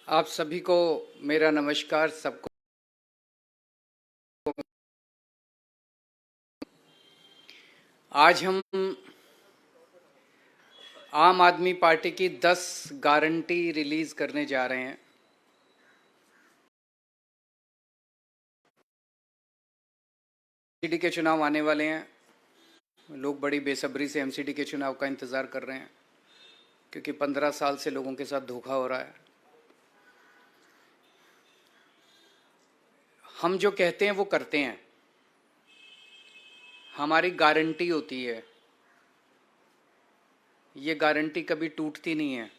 आप सभी को मेरा नमस्कार। सबको आज हम आम आदमी पार्टी की 10 गारंटी रिलीज करने जा रहे हैं। एमसीडी के चुनाव आने वाले हैं। लोग बड़ी बेसब्री से एमसीडी के चुनाव का इंतज़ार कर रहे हैं, क्योंकि 15 साल से लोगों के साथ धोखा हो रहा है। हम जो कहते हैं वो करते हैं। हमारी गारंटी होती है, ये गारंटी कभी टूटती नहीं है।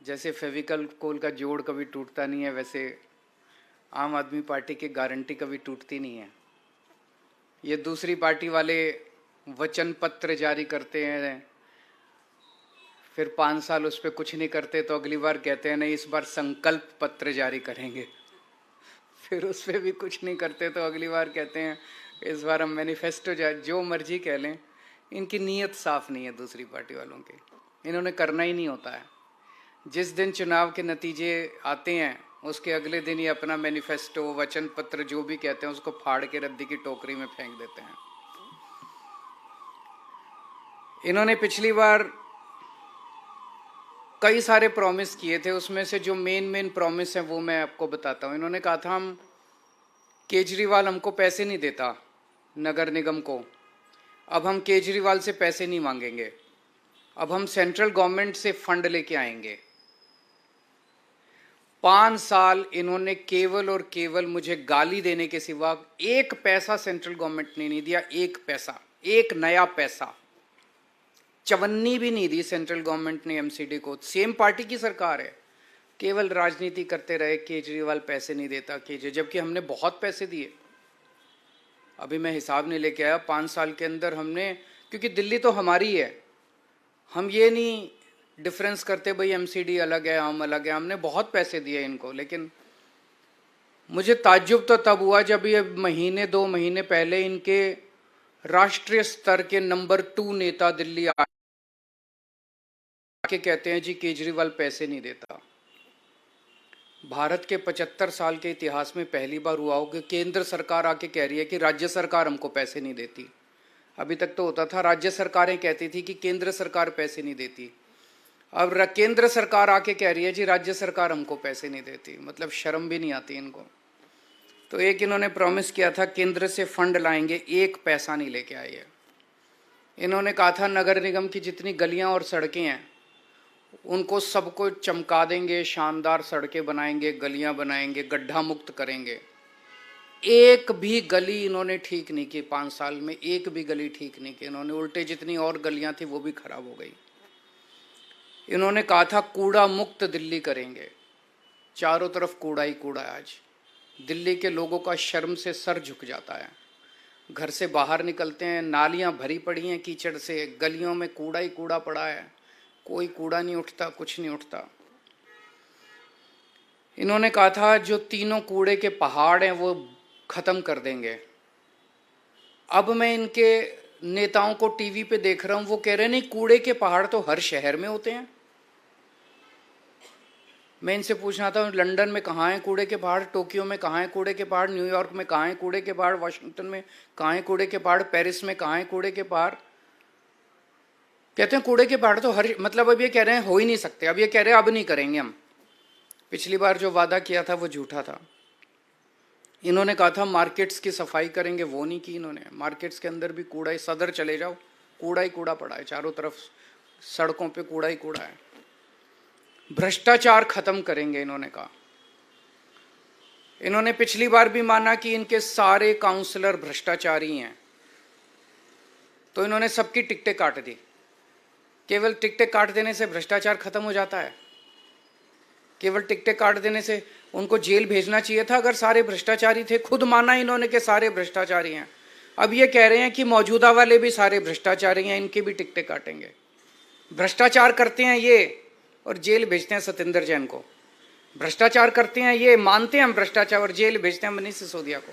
जैसे फेविकल कोल का जोड़ कभी टूटता नहीं है, वैसे आम आदमी पार्टी की गारंटी कभी टूटती नहीं है। ये दूसरी पार्टी वाले वचन पत्र जारी करते हैं, फिर 5 साल उस पर कुछ नहीं करते, तो अगली बार कहते हैं नहीं इस बार संकल्प पत्र जारी करेंगे। फिर उस पर भी कुछ नहीं करते, तो अगली बार कहते हैं इस बार हम मैनिफेस्टो जो मर्जी कह लें। इनकी नीयत साफ नहीं है दूसरी पार्टी वालों की, इन्होंने करना ही नहीं होता है। जिस दिन चुनाव के नतीजे आते हैं उसके अगले दिन ही अपना मैनिफेस्टो वचन पत्र जो भी कहते हैं उसको फाड़ के रद्दी की टोकरी में फेंक देते हैं। इन्होंने पिछली बार कई सारे प्रॉमिस किए थे, उसमें से जो मेन प्रॉमिस है वो मैं आपको बताता हूँ। इन्होंने कहा था हम केजरीवाल हमको पैसे नहीं देता नगर निगम को, अब हम केजरीवाल से पैसे नहीं मांगेंगे, अब हम सेंट्रल गवर्नमेंट से फंड लेके आएंगे। 5 साल इन्होंने केवल और केवल मुझे गाली देने के सिवा एक पैसा सेंट्रल गवर्नमेंट ने नहीं दिया। एक पैसा, एक नया पैसा, चवन्नी भी नहीं दी सेंट्रल गवर्नमेंट ने एमसीडी को। सेम पार्टी की सरकार है, केवल राजनीति करते रहे केजरीवाल पैसे नहीं देता जबकि हमने बहुत पैसे दिए। अभी मैं हिसाब नहीं लेके आया, 5 साल के अंदर हमने, क्योंकि दिल्ली तो हमारी है, हम ये नहीं डिफरेंस करते भाई एमसीडी अलग है हम अलग है। हमने बहुत पैसे दिए इनको, लेकिन मुझे ताज्जुब तो तब हुआ जब ये महीने 2 महीने पहले इनके राष्ट्रीय स्तर के नंबर 2 नेता दिल्ली आके कहते हैं जी केजरीवाल पैसे नहीं देता। भारत के 75 साल के इतिहास में पहली बार हुआ हो कि केंद्र सरकार आके कह रही है कि राज्य सरकार हमको पैसे नहीं देती। अभी तक तो होता था राज्य सरकारें कहती थी कि केंद्र सरकार पैसे नहीं देती, अब केंद्र सरकार आके कह रही है जी राज्य सरकार हमको पैसे नहीं देती। मतलब शर्म भी नहीं आती इनको। तो एक इन्होंने प्रॉमिस किया था केंद्र से फंड लाएंगे, एक पैसा नहीं लेके आए हैं। इन्होंने कहा था नगर निगम की जितनी गलियां और सड़कें हैं उनको सबको चमका देंगे, शानदार सड़कें बनाएंगे, गलियां बनाएंगे, गड्ढा मुक्त करेंगे। एक भी गली इन्होंने ठीक नहीं की 5 साल में, एक भी गली ठीक नहीं की इन्होंने। उल्टे जितनी और गलियां थी वो भी खराब हो गई। इन्होंने कहा था कूड़ा मुक्त दिल्ली करेंगे, चारों तरफ कूड़ा ही कूड़ा है। आज दिल्ली के लोगों का शर्म से सर झुक जाता है। घर से बाहर निकलते हैं, नालियां भरी पड़ी हैं कीचड़ से, गलियों में कूड़ा ही कूड़ा पड़ा है, कोई कूड़ा नहीं उठता, कुछ नहीं उठता। इन्होंने कहा था जो तीनों कूड़े के पहाड़ हैं वो खत्म कर देंगे। अब मैं इनके नेताओं को टीवी पे देख रहा हूं, वो कह रहे हैं नहीं कूड़े के पहाड़ तो हर शहर में होते हैं। मैं इनसे पूछना था लंदन में कहाँ हैं कूड़े के पहाड़, टोक्यो में कहाँ हैं कूड़े के पहाड़, न्यूयॉर्क में कहाँ हैं कूड़े के पहाड़, वाशिंगटन में कहाँ हैं कूड़े के पहाड़, पेरिस में कहाँ हैं कूड़े के पहाड़। कहते हैं कूड़े के पहाड़ तो हर, मतलब अब ये कह रहे हैं हो ही नहीं सकते, अब ये कह रहे हैं अब नहीं करेंगे हम। पिछली बार जो वादा किया था वो झूठा था। इन्होंने कहा था मार्केट्स की सफाई करेंगे, वो नहीं की इन्होंने। मार्केट्स के अंदर भी कूड़ा ही, सदर चले जाओ कूड़ा ही कूड़ा पड़ा है, चारों तरफ सड़कों पे कूड़ा ही कूड़ा है। भ्रष्टाचार खत्म करेंगे इन्होंने कहा। इन्होंने पिछली बार भी माना कि इनके सारे काउंसलर भ्रष्टाचारी हैं, तो इन्होंने सबकी टिकटें काट दी। केवल टिकटें काट देने से भ्रष्टाचार खत्म हो जाता है? केवल टिकटें काट देने से? उनको जेल भेजना चाहिए था अगर सारे भ्रष्टाचारी थे। खुद माना इन्होंने कि सारे भ्रष्टाचारी हैं, अब ये कह रहे हैं कि मौजूदा वाले भी सारे भ्रष्टाचारी हैं, इनकी भी टिकटें काटेंगे। भ्रष्टाचार करते हैं ये और जेल भेजते हैं सत्येंद्र जैन को। भ्रष्टाचार करते हैं ये, मानते हैं हम भ्रष्टाचार, और जेल भेजते हैं मनीष सिसोदिया को।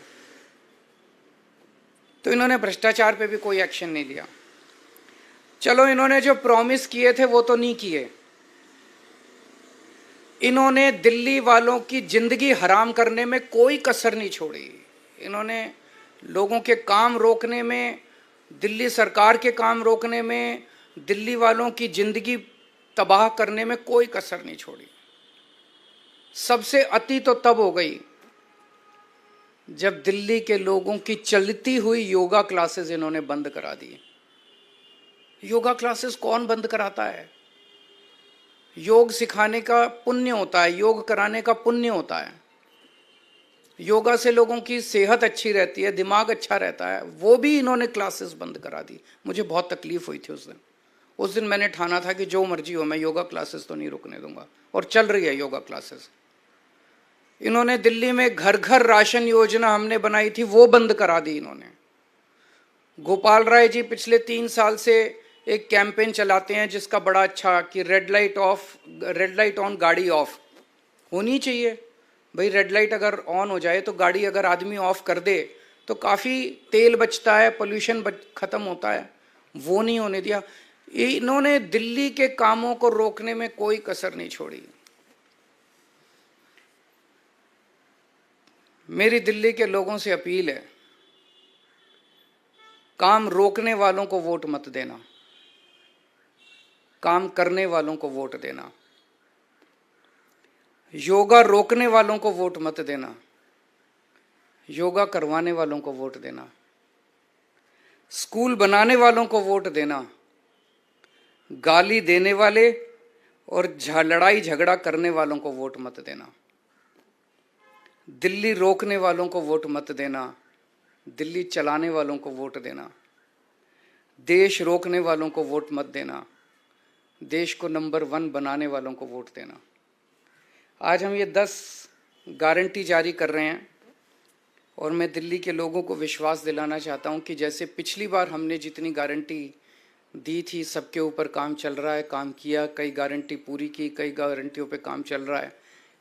तो इन्होंने भ्रष्टाचार पे भी कोई एक्शन नहीं लिया। चलो इन्होंने जो प्रॉमिस किए थे वो तो नहीं किए। इन्होंने दिल्ली वालों की जिंदगी हराम करने में कोई कसर नहीं छोड़ी। इन्होंने लोगों के काम रोकने में, दिल्ली सरकार के काम रोकने में, दिल्ली वालों की जिंदगी तबाह करने में कोई कसर नहीं छोड़ी। सबसे अति तो तब हो गई जब दिल्ली के लोगों की चलती हुई योगा क्लासेस इन्होंने बंद करा दी। योगा क्लासेस कौन बंद कराता है? योग सिखाने का पुण्य होता है, योग कराने का पुण्य होता है। योगा से लोगों की सेहत अच्छी रहती है, दिमाग अच्छा रहता है, वो भी इन्होंने क्लासेस बंद करा दी। मुझे बहुत तकलीफ हुई थी उस दिन मैंने ठाना था कि जो मर्जी हो, मैं योगा क्लासेस तो नहीं रुकने दूंगा, और चल रही है योगा क्लासेस। इन्होंने दिल्ली में घर घर राशन योजना हमने बनाई थी, वो बंद करा दी इन्होंने। गोपाल राय जी पिछले 3 साल से एक कैंपेन चलाते हैं जिसका बड़ा अच्छा कि रेड लाइट ऑन गाड़ी ऑफ होनी चाहिए। भाई रेड लाइट अगर ऑन हो जाए तो गाड़ी अगर आदमी ऑफ कर दे तो काफ़ी तेल बचता है, पोल्यूशन खत्म होता है। वो नहीं होने दिया। इन्होंने दिल्ली के कामों को रोकने में कोई कसर नहीं छोड़ी। मेरी दिल्ली के लोगों से अपील है, काम रोकने वालों को वोट मत देना, काम करने वालों को वोट देना। योगा रोकने वालों को वोट मत देना, योगा करवाने वालों को वोट देना। स्कूल बनाने वालों को वोट देना, गाली देने वाले और लड़ाई झगड़ा करने वालों को वोट मत देना। दिल्ली रोकने वालों को वोट मत देना, दिल्ली चलाने वालों को वोट देना। देश रोकने वालों को वोट मत देना, देश को नंबर 1 बनाने वालों को वोट देना। आज हम ये 10 गारंटी जारी कर रहे हैं और मैं दिल्ली के लोगों को विश्वास दिलाना चाहता हूं कि जैसे पिछली बार हमने जितनी गारंटी दी थी, सबके ऊपर काम चल रहा है, काम किया, कई गारंटी पूरी की, कई गारंटियों पे काम चल रहा है।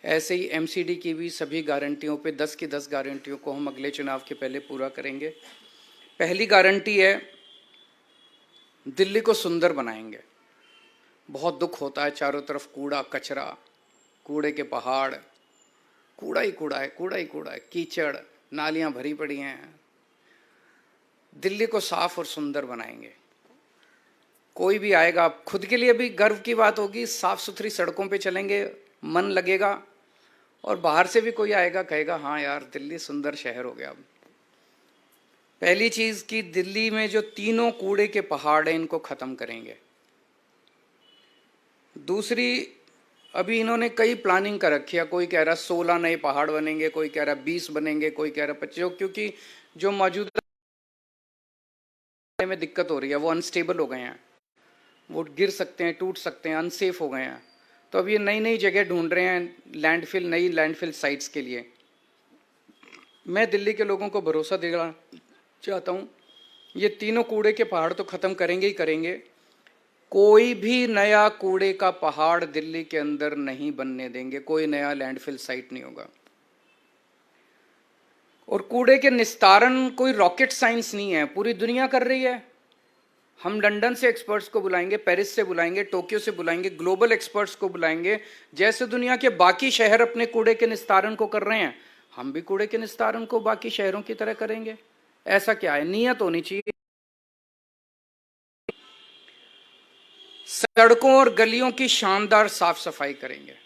ऐसे ही एमसीडी की भी सभी गारंटियों पे 10 की 10 गारंटियों को हम अगले चुनाव के पहले पूरा करेंगे। पहली गारंटी है, दिल्ली को सुंदर बनाएंगे। बहुत दुख होता है, चारों तरफ कूड़ा कचरा, कूड़े के पहाड़, कूड़ा ही कूड़ा है, कूड़ा ही कूड़ा है, कीचड़, नालियां भरी पड़ी हैं। दिल्ली को साफ और सुंदर बनाएंगे। कोई भी आएगा, खुद के लिए भी गर्व की बात होगी, साफ सुथरी सड़कों पे चलेंगे, मन लगेगा, और बाहर से भी कोई आएगा कहेगा हाँ यार दिल्ली सुंदर शहर हो गया। अब पहली चीज कि दिल्ली में जो तीनों कूड़े के पहाड़ हैं इनको खत्म करेंगे। दूसरी, अभी इन्होंने कई प्लानिंग कर रखी है। कोई कह रहा 16 नए पहाड़ बनेंगे, कोई कह रहा 20 बनेंगे, कोई कह रहा 25, क्योंकि जो मौजूदा में दिक्कत हो रही है, वो अनस्टेबल हो गए हैं, वो गिर सकते हैं, टूट सकते हैं, अनसेफ हो गए हैं। तो अब ये नई नई जगह ढूंढ रहे हैं लैंडफिल, नई लैंडफिल साइट्स के लिए। मैं दिल्ली के लोगों को भरोसा देना चाहता हूँ, ये तीनों कूड़े के पहाड़ तो खत्म करेंगे ही करेंगे। कोई भी नया कूड़े का पहाड़ दिल्ली के अंदर नहीं बनने देंगे, कोई नया लैंडफिल साइट नहीं होगा। और कूड़े के निस्तारण कोई रॉकेट साइंस नहीं है, पूरी दुनिया कर रही है। हम लंदन से एक्सपर्ट्स को बुलाएंगे, पेरिस से बुलाएंगे, टोक्यो से बुलाएंगे, ग्लोबल एक्सपर्ट्स को बुलाएंगे। जैसे दुनिया के बाकी शहर अपने कूड़े के निस्तारण को कर रहे हैं, हम भी कूड़े के निस्तारण को बाकी शहरों की तरह करेंगे। ऐसा क्या है, नियत होनी चाहिए। सड़कों और गलियों की शानदार साफ सफाई करेंगे।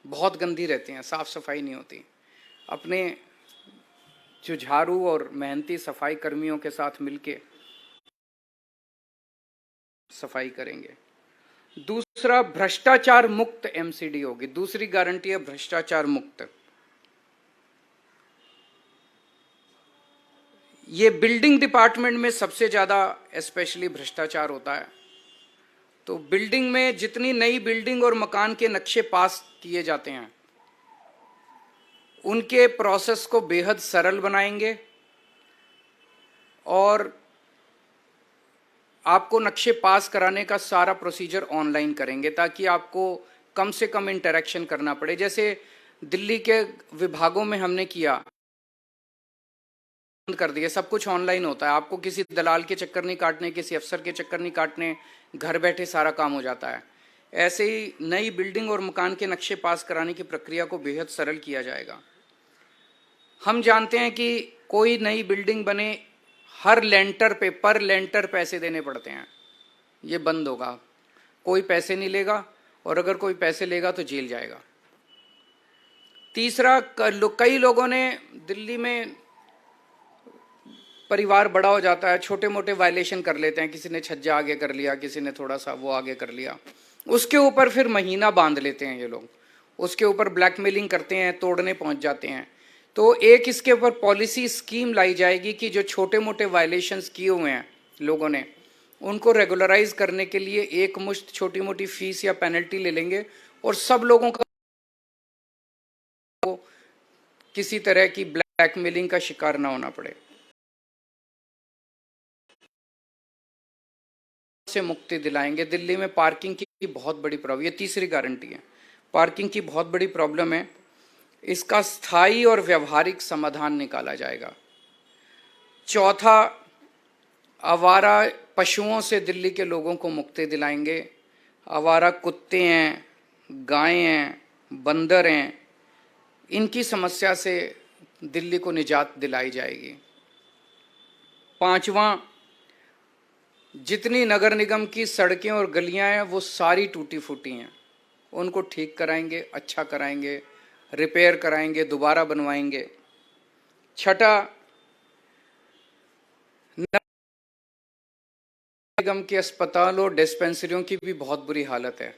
बहुत गंदी रहती हैं, साफ सफाई नहीं होती। अपने जुझारू और मेहनती सफाई कर्मियों के साथ मिलके सफाई करेंगे। दूसरा, भ्रष्टाचार मुक्त एमसीडी होगी। दूसरी गारंटी है भ्रष्टाचार मुक्त। ये बिल्डिंग डिपार्टमेंट में सबसे ज्यादा स्पेशली भ्रष्टाचार होता है। तो बिल्डिंग में जितनी नई बिल्डिंग और मकान के नक्शे पास किए जाते हैं, उनके प्रोसेस को बेहद सरल बनाएंगे और आपको नक्शे पास कराने का सारा प्रोसीजर ऑनलाइन करेंगे, ताकि आपको कम से कम इंटरेक्शन करना पड़े। जैसे दिल्ली के विभागों में हमने किया, बंद कर दिया, सब कुछ ऑनलाइन होता है। आपको किसी दलाल के चक्कर नहीं काटने, किसी अफसर के चक्कर नहीं काटने, घर बैठे सारा काम हो जाता है। ऐसे ही नई बिल्डिंग और मकान के नक्शे पास कराने की प्रक्रिया को बेहद सरल किया जाएगा। हम जानते हैं कि कोई नई बिल्डिंग बने, हर लेंटर पे पर लेंटर पैसे देने पड़ते हैं, ये बंद होगा। कोई पैसे नहीं लेगा, और अगर कोई पैसे लेगा तो जेल जाएगा। तीसरा, कई लोगों ने दिल्ली में परिवार बड़ा हो जाता है, छोटे मोटे वायलेशन कर लेते हैं, किसी ने छज्जा आगे कर लिया, किसी ने थोड़ा सा वो आगे कर लिया, उसके ऊपर फिर महीना बांध लेते हैं ये लोग, उसके ऊपर ब्लैकमेलिंग करते हैं, तोड़ने पहुंच जाते हैं। तो एक इसके ऊपर पॉलिसी स्कीम लाई जाएगी कि जो छोटे मोटे वायलेशंस किए हुए हैं लोगों ने, उनको रेगुलराइज करने के लिए एक मुश्त छोटी मोटी फीस या पेनल्टी ले लेंगे, और सब लोगों का किसी तरह की ब्लैकमेलिंग का शिकार ना होना पड़े, से मुक्ति दिलाएंगे। दिल्ली में पार्किंग की बहुत बड़ी प्रॉब्लम, ये तीसरी गारंटी है, पार्किंग की बहुत बड़ी प्रॉब्लम है, इसका स्थायी और व्यवहारिक समाधान निकाला जाएगा। चौथा, आवारा पशुओं से दिल्ली के लोगों को मुक्ति दिलाएंगे। आवारा कुत्ते हैं, गायें हैं, बंदर हैं, इनकी समस्या से दिल्ली को निजात दिलाई जाएगी। पांचवा, जितनी नगर निगम की सड़कें और गलियां हैं वो सारी टूटी फूटी हैं, उनको ठीक कराएंगे, अच्छा कराएंगे, रिपेयर कराएंगे, दोबारा बनवाएंगे। छठा, नगर निगम के अस्पताल और डिस्पेंसरियों की भी बहुत बुरी हालत है।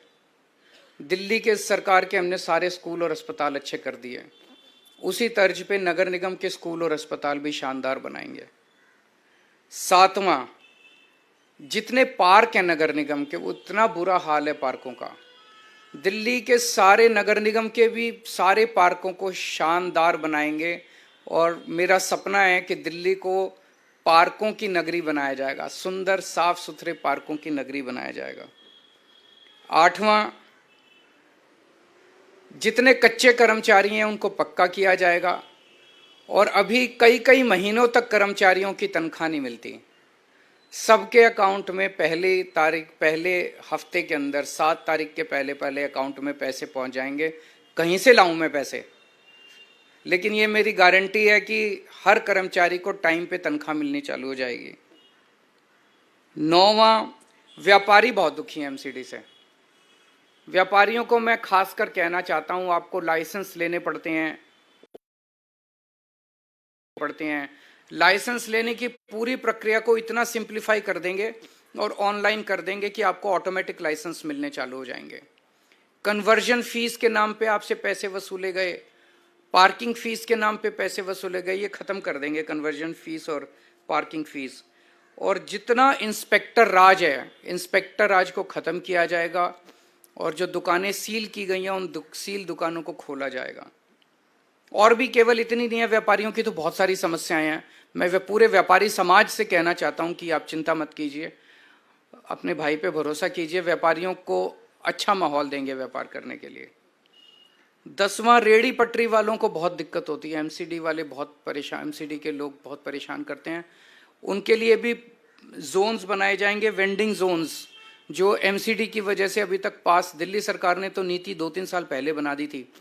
दिल्ली के सरकार के हमने सारे स्कूल और अस्पताल अच्छे कर दिए, उसी तर्ज पे नगर निगम के स्कूल और अस्पताल भी शानदार बनाएंगे। सातवां, जितने पार्क हैं नगर निगम के, वो इतना बुरा हाल है पार्कों का, दिल्ली के सारे नगर निगम के भी सारे पार्कों को शानदार बनाएंगे, और मेरा सपना है कि दिल्ली को पार्कों की नगरी बनाया जाएगा, सुंदर साफ सुथरे पार्कों की नगरी बनाया जाएगा। आठवां, जितने कच्चे कर्मचारी हैं उनको पक्का किया जाएगा, और अभी कई कई महीनों तक कर्मचारियों की तनख्वाह नहीं मिलती, सबके अकाउंट में पहले हफ्ते के अंदर 7 तारीख के पहले अकाउंट में पैसे पहुंच जाएंगे। कहीं से लाऊं मैं पैसे, लेकिन ये मेरी गारंटी है कि हर कर्मचारी को टाइम पे तनख्वाह मिलनी चालू हो जाएगी। 9वां, व्यापारी बहुत दुखी हैं एमसीडी से। व्यापारियों को मैं खासकर कहना चाहता हूं, आपको लाइसेंस लेने पड़ते हैं, लाइसेंस लेने की पूरी प्रक्रिया को इतना सिंप्लीफाई कर देंगे और ऑनलाइन कर देंगे कि आपको ऑटोमेटिक लाइसेंस मिलने चालू हो जाएंगे। कन्वर्जन फीस के नाम पे आपसे पैसे वसूले गए, पार्किंग फीस के नाम पे पैसे वसूले गए, ये खत्म कर देंगे कन्वर्जन फीस और पार्किंग फीस। और जितना इंस्पेक्टर राज है, इंस्पेक्टर राज को खत्म किया जाएगा, और जो दुकानें सील की गई हैं उन सील दुकानों को खोला जाएगा। और भी केवल इतनी नहीं है, व्यापारियों की तो बहुत सारी समस्याएं हैं। मैं पूरे व्यापारी समाज से कहना चाहता हूं कि आप चिंता मत कीजिए, अपने भाई पे भरोसा कीजिए, व्यापारियों को अच्छा माहौल देंगे व्यापार करने के लिए। 10वां, रेहड़ी पटरी वालों को बहुत दिक्कत होती है, एमसीडी वाले बहुत परेशान, एमसीडी के लोग बहुत परेशान करते हैं, उनके लिए भी जोन्स बनाए जाएंगे, वेंडिंग जोन्स, जो एमसीडी की वजह से अभी तक पास, दिल्ली सरकार ने तो नीति 2-3 साल पहले बना दी थी,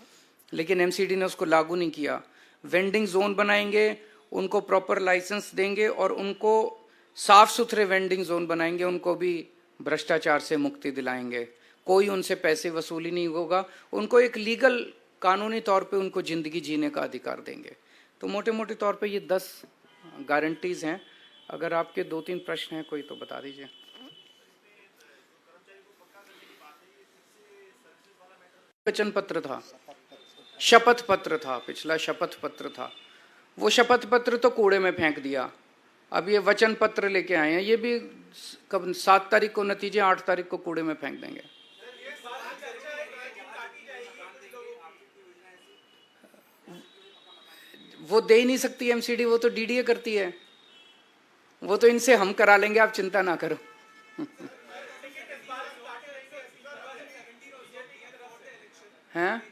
लेकिन एमसीडी ने उसको लागू नहीं किया। वेंडिंग जोन बनाएंगे, उनको प्रॉपर लाइसेंस देंगे, और उनको साफ सुथरे वेंडिंग जोन बनाएंगे, उनको भी भ्रष्टाचार से मुक्ति दिलाएंगे, कोई उनसे पैसे वसूली नहीं होगा, उनको एक लीगल कानूनी तौर पे उनको जिंदगी जीने का अधिकार देंगे। तो मोटे मोटे तौर पे ये 10 गारंटीज हैं। अगर आपके 2-3 प्रश्न हैं कोई तो बता दीजिए। वचन पत्र था, शपथ पत्र था, पिछला शपथ पत्र था, वो शपथ पत्र तो कूड़े में फेंक दिया, अब ये वचन पत्र लेके आए हैं, ये भी कब 7 तारीख को नतीजे, 8 तारीख को कूड़े में फेंक देंगे। वो दे ही नहीं सकती एमसीडी, वो तो डीडीए करती है, वो तो इनसे हम करा लेंगे, आप चिंता ना करो। हैं?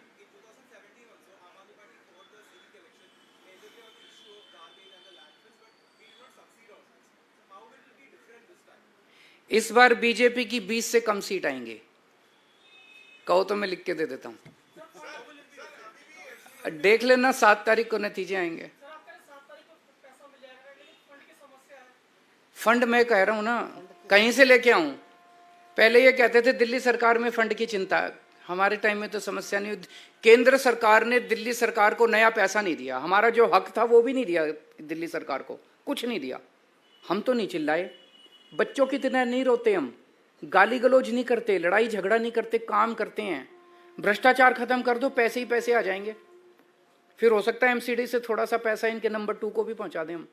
इस बार बीजेपी की 20 से कम सीट आएंगी, कहो तो मैं लिख के दे देता हूँ, देख लेना 7 तारीख को नतीजे आएंगे। फंड मैं कह रहा हूं ना, कहीं से लेके आऊं? पहले ये कहते थे दिल्ली सरकार में फंड की चिंता है, हमारे टाइम में तो समस्या नहीं। केंद्र सरकार ने दिल्ली सरकार को नया पैसा नहीं दिया, हमारा जो हक था वो भी नहीं दिया दिल्ली सरकार को, कुछ नहीं दिया। हम तो नहीं चिल्लाए, बच्चों की तरह नहीं रोते, हम गाली गलौज नहीं करते, लड़ाई झगड़ा नहीं करते, काम करते हैं। भ्रष्टाचार खत्म कर दो, पैसे ही पैसे आ जाएंगे। फिर हो सकता है एमसीडी से थोड़ा सा पैसा इनके नंबर 2 को भी पहुंचा दें हम।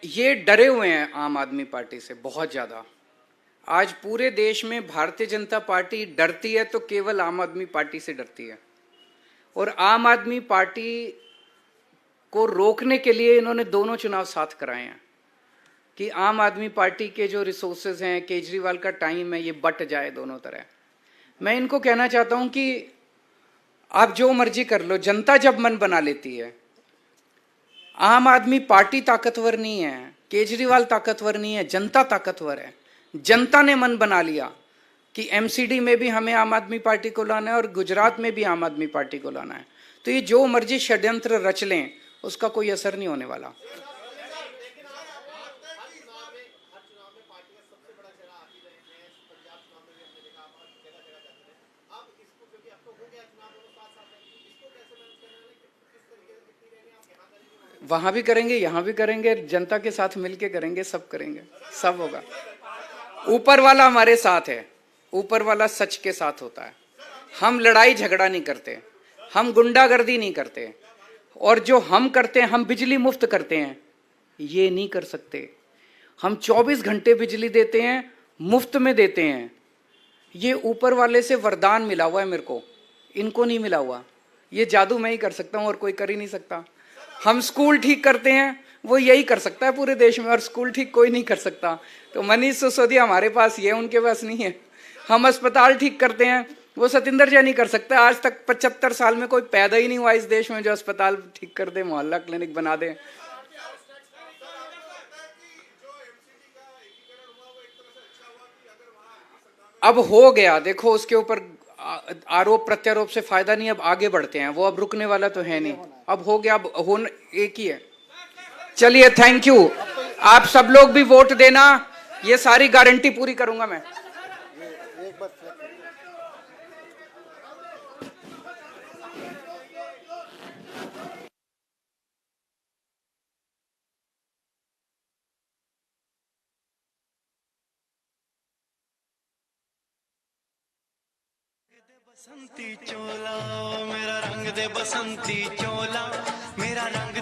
ये डरे हुए हैं आम आदमी पार्टी से बहुत ज्यादा। आज पूरे देश में भारतीय जनता पार्टी डरती है तो केवल आम आदमी पार्टी से डरती है। और आम आदमी पार्टी को रोकने के लिए इन्होंने दोनों चुनाव साथ कराए हैं कि आम आदमी पार्टी के जो रिसोर्सेज हैं, केजरीवाल का टाइम है, ये बट जाए दोनों तरह। मैं इनको कहना चाहता हूं कि आप जो मर्जी कर लो, जनता जब मन बना लेती है। आम आदमी पार्टी ताकतवर नहीं है, केजरीवाल ताकतवर नहीं है, जनता ताकतवर है। जनता ने मन बना लिया कि एमसीडी में भी हमें आम आदमी पार्टी को लाना है और गुजरात में भी आम आदमी पार्टी को लाना है, तो ये जो मर्जी षड्यंत्र रच लें उसका कोई असर नहीं होने वाला। वहां भी करेंगे, यहां भी करेंगे, जनता के साथ मिलके करेंगे, सब करेंगे, सब होगा। ऊपर वाला हमारे साथ है, ऊपर वाला सच के साथ होता है। हम लड़ाई झगड़ा नहीं करते, हम गुंडागर्दी नहीं करते, और जो हम करते हैं, हम बिजली मुफ्त करते हैं, ये नहीं कर सकते। हम 24 घंटे बिजली देते हैं, मुफ्त में देते हैं। ये ऊपर वाले से वरदान मिला हुआ है मेरे को, इनको नहीं मिला हुआ। ये जादू मैं ही कर सकता हूं और कोई कर ही नहीं सकता। हम स्कूल ठीक करते हैं, वो यही कर सकता है पूरे देश में, और स्कूल ठीक कोई नहीं कर सकता। तो मनीष सिसोदिया हमारे पास ये, उनके पास नहीं है। हम अस्पताल ठीक करते हैं, वो सतिंदर जैन नहीं कर सकता। आज तक 75 साल में कोई पैदा ही नहीं हुआ इस देश में जो अस्पताल ठीक कर दे, मोहल्ला क्लिनिक बना दे। अब हो गया, देखो उसके ऊपर आरोप प्रत्यारोप से फायदा नहीं, अब आगे बढ़ते हैं। वो अब रुकने वाला तो है नहीं, अब हो गया, अब होना एक ही है। चलिए, थैंक यू। आप सब लोग भी वोट देना, ये सारी गारंटी पूरी करूंगा मैं। बसंती चोला मेरा रंग दे, बसंती चोला मेरा रंग